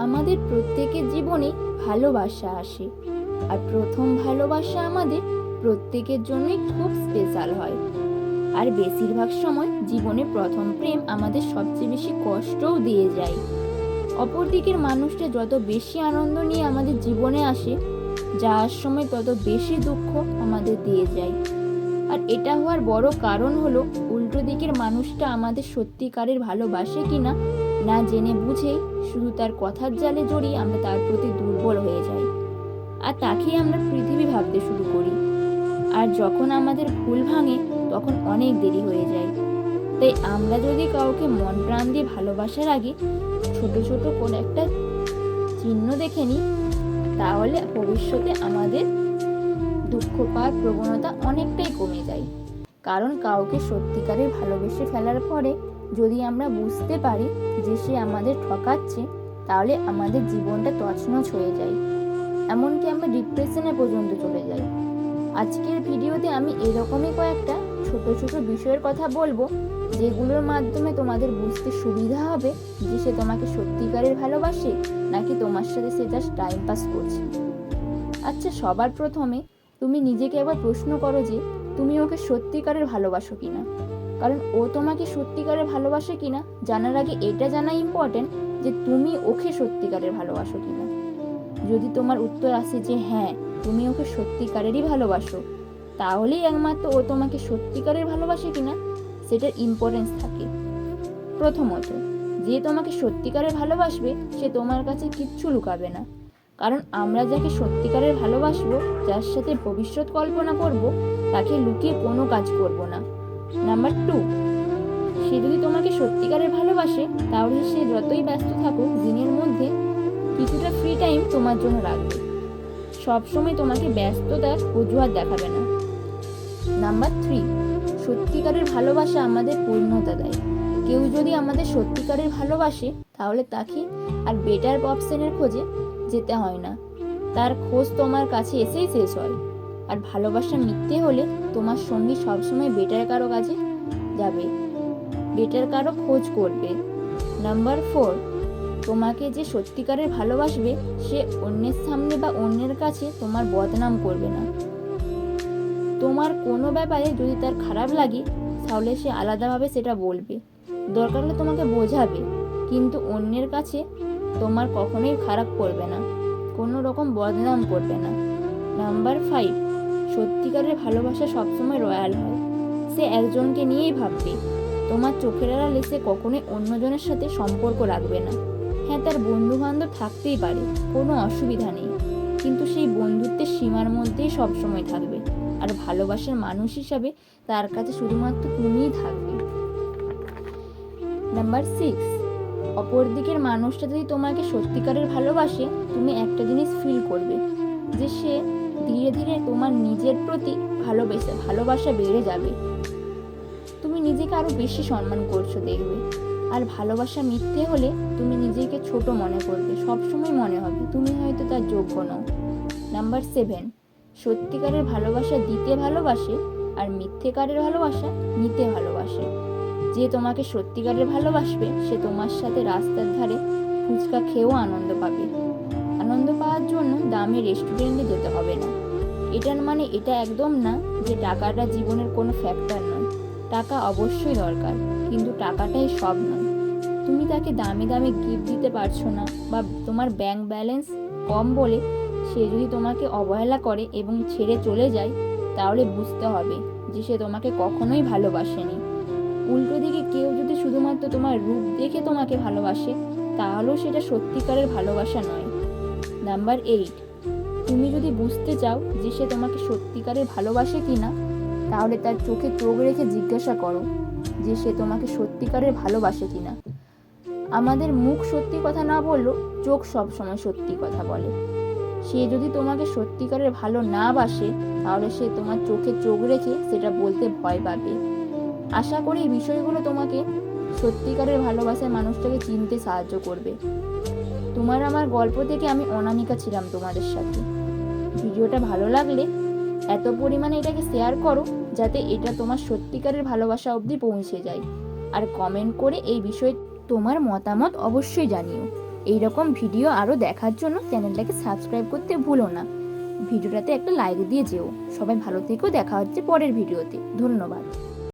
আমাদের প্রত্যেকের জীবনে ভালোবাসা আসে, আর প্রথম ভালোবাসা আমাদের প্রত্যেকের জন্যই খুব স্পেশাল হয়। আর বেশিরভাগ সময় জীবনে প্রথম প্রেম আমাদের সবচেয়ে বেশি কষ্টও দিয়ে যায়। অপর দিকের মানুষটা যত বেশি আনন্দ নিয়ে আমাদের জীবনে আসে, যাওয়ার সময় তত বেশি দুঃখ আমাদের দিয়ে যায়। আর এটা হওয়ার বড় কারণ হলো উল্টো দিকের মানুষটা আমাদের সত্যিকারের ভালোবাসে কিনা না জেনে বুঝেই শুধু তার কথার জালে জড়িয়ে আমরা তার প্রতি দুর্বল হয়ে যাই, আর তাকেই আমরা পৃথিবী ভাবতে শুরু করি। আর যখন আমাদের ভুল ভাঙে তখন অনেক দেরি হয়ে যায়। তাই আমরা যদি কাউকে মন প্রাণ দিয়ে ভালোবাসার আগে ছোট ছোট করে একটা চিহ্ন দেখে নিই, তাহলে ভবিষ্যতে আমাদের দুঃখ পাওয়ার প্রবণতা অনেকটাই কমে যায়। কারণ কাউকে সত্যিকারের ভালোবেসে ফেলার পরে যদি আমরা বুঝতে পারি যে সে আমাদের ঠকাচ্ছে, তাহলে আমাদের জীবনটা তছনছ হয়ে যায়, এমনকি আমরা ডিপ্রেশনে পর্যন্ত চলে যাই। আজকের ভিডিওতে আমি এরকমই কয়েকটা ছোট ছোট বিষয়ের কথা বলবো, যেগুলোর মাধ্যমে তোমাদের বুঝতে সুবিধা হবে যে সে তোমাকে সত্যিকারের ভালোবাসে নাকি তোমার সাথে সে জাস্ট টাইম পাস করছে। আচ্ছা, সবার প্রথমে তুমি নিজেকে একবার প্রশ্ন করো যে তুমি ওকে সত্যিকারের ভালোবাসো কিনা। কারণ ও তোমাকে সত্যিকারের ভালোবাসে কিনা জানার আগে এটা জানা ইম্পর্টেন্ট যে তুমি ওকে সত্যিকারের ভালোবাসো কিনা। যদি তোমার উত্তর আসে যে হ্যাঁ, তুমি ওকে সত্যিকারেরই ভালোবাসো, তাহলেই একমাত্র ও তোমাকে সত্যিকারের ভালোবাসে কিনা সেটার ইম্পর্টেন্স থাকে। প্রথমত, যে তোমাকে সত্যিকারের ভালোবাসবে সে তোমার কাছে কিচ্ছু লুকাবে না। কারণ আমরা যাকে সত্যিকারের ভালোবাসবো, যার সাথে ভবিষ্যৎ কল্পনা করব, তাকে লুকিয়ে কোনো কাজ করব না। নাম্বার 2, সে যদি তোমাকে সত্যিকারের ভালোবাসে, তাহলে সে যতই ব্যস্ত থাকুক দিনের মধ্যে কিছুটা ফ্রি টাইম তোমার জন্য রাখবে। সবসময় তোমাকে ব্যস্ততার অজুহাত দেখাবে না। নাম্বার 3, সত্যিকারের ভালোবাসা আমাদের পূর্ণতা দেয়। কেউ যদি আমাদের সত্যিকারের ভালোবাসে, তাহলে তাকে আর বেটার অপশনের খোঁজে যেতে হয় না, তার খোঁজ তোমার কাছে এসেই শেষ হয়। আর ভালোবাসা মিথ্যে হলে তোমার সঙ্গী সবসময় বেটার কারো কাছে যাবে, বেটার কারো খোঁজ করবে। নাম্বার 4, তোমাকে যে সত্যিকারের ভালোবাসবে সে অন্যের সামনে বা অন্যের কাছে তোমার বদনাম করবে না। তোমার কোনো ব্যাপারে যদি তার খারাপ লাগে, তাহলে সে আলাদাভাবে সেটা বলবে, দরকার হলে তোমাকে বোঝাবে, কিন্তু অন্যের কাছে তোমার কখনোই খারাপ করবে না, কোনো রকম বদনাম করবে না। নাম্বার 5, সত্যিকারের ভালোবাসা সবসময় রয়্যাল হয়। সে একজনকে নিয়েই ভাববে, তোমার চোখের আড়ালে সে কখনোই অন্যজনের সাথে সম্পর্ক রাখবে না। হ্যাঁ, তার বন্ধু বান্ধব থাকতেই পারে, কোনো অসুবিধা নেই, কিন্তু সেই বন্ধুত্বের সীমার মধ্যেই সবসময় থাকবে। আর ভালোবাসার মানুষ হিসাবে তার কাছে শুধুমাত্র তুমিই থাকবে। নাম্বার 6, অপর দিকের মানুষটা যদি তোমাকে সত্যিকারের ভালোবাসে, তুমি একটা জিনিস ফিল করবে যে সে ধীরে ধীরে তোমার নিজের প্রতি ভালোবাসা বেড়ে যাবে। তুমি নিজেকে আরো বেশি সম্মান করছো দেখবে। আর ভালোবাসা মিথ্যে হলে তুমি নিজেকে ছোট মনে করবে, সবসময় মনে হবে তুমি হয়তো তার যোগ্য নও। নাম্বার 7, সত্যিকারের ভালোবাসা দিতে ভালোবাসে, আর মিথ্যেকারের ভালোবাসা নিতে ভালোবাসে। যে তোমাকে সত্যিকারের ভালোবাসবে সে তোমার সাথে রাস্তার ধারে ফুচকা খেয়েও আনন্দ পাবে। আনন্দ পাওয়ার জন্য দামি রেস্টুরেন্টে যেতে হবে না। এটার মানে এটা একদম না যে টাকাটা জীবনের কোনো ফ্যাক্টর নয়। টাকা অবশ্যই দরকার, কিন্তু টাকাটাই সব নয়। তুমি তাকে দামি দামি গিফট দিতে পারছো না, বা তোমার ব্যাংক ব্যালেন্স কম বলে সে যদি তোমাকে অবহেলা করে এবং ছেড়ে চলে যায়, তাহলে বুঝতে হবে যে সে তোমাকে কখনোই ভালোবাসেনি। উল্টো দিকে কেউ যদি শুধুমাত্র তোমার রূপ দেখে তোমাকে ভালোবাসে, তাহলেও সেটা সত্যিকারের ভালোবাসা নয়। নাম্বার 8, তুমি যদি বুঝতে চাও যে সে তোমাকে সত্যিকারের ভালোবাসে কিনা, তাহলে তার চোখে চোখ রেখে জিজ্ঞাসা করো যে সে তোমাকে সত্যিকারের ভালোবাসে কিনা। আমাদের মুখ সত্যি কথা না বললেও চোখ সবসময় সত্যি কথা বলে। সে যদি তোমাকে সত্যিকারের ভালো না বাসে, তাহলে সে তোমার চোখে চোখ রেখে সেটা বলতে ভয় পাবে। আশা করি এই বিষয়গুলো তোমাকে সত্যিকারের ভালোবাসার মানুষটাকে চিনতে সাহায্য করবে। তোমার আমার গল্প থেকে আমি অনামিকা ছিলাম তোমাদের সাথে। ভিডিওটা ভালো লাগলে এত পরিমাণে এটাকে শেয়ার করো যাতে এটা তোমার সত্যিকারের ভালোবাসা অবধি পৌঁছে যায়। আর কমেন্ট করে এই বিষয়ে তোমার মতামত অবশ্যই জানিও। এই রকম ভিডিও আরও দেখার জন্য চ্যানেলটাকে সাবস্ক্রাইব করতে ভুলো না। ভিডিওটাতে একটা লাইক দিয়ে যেও। সবাই ভালো থেকো, দেখা হচ্ছে পরের ভিডিওতে। ধন্যবাদ।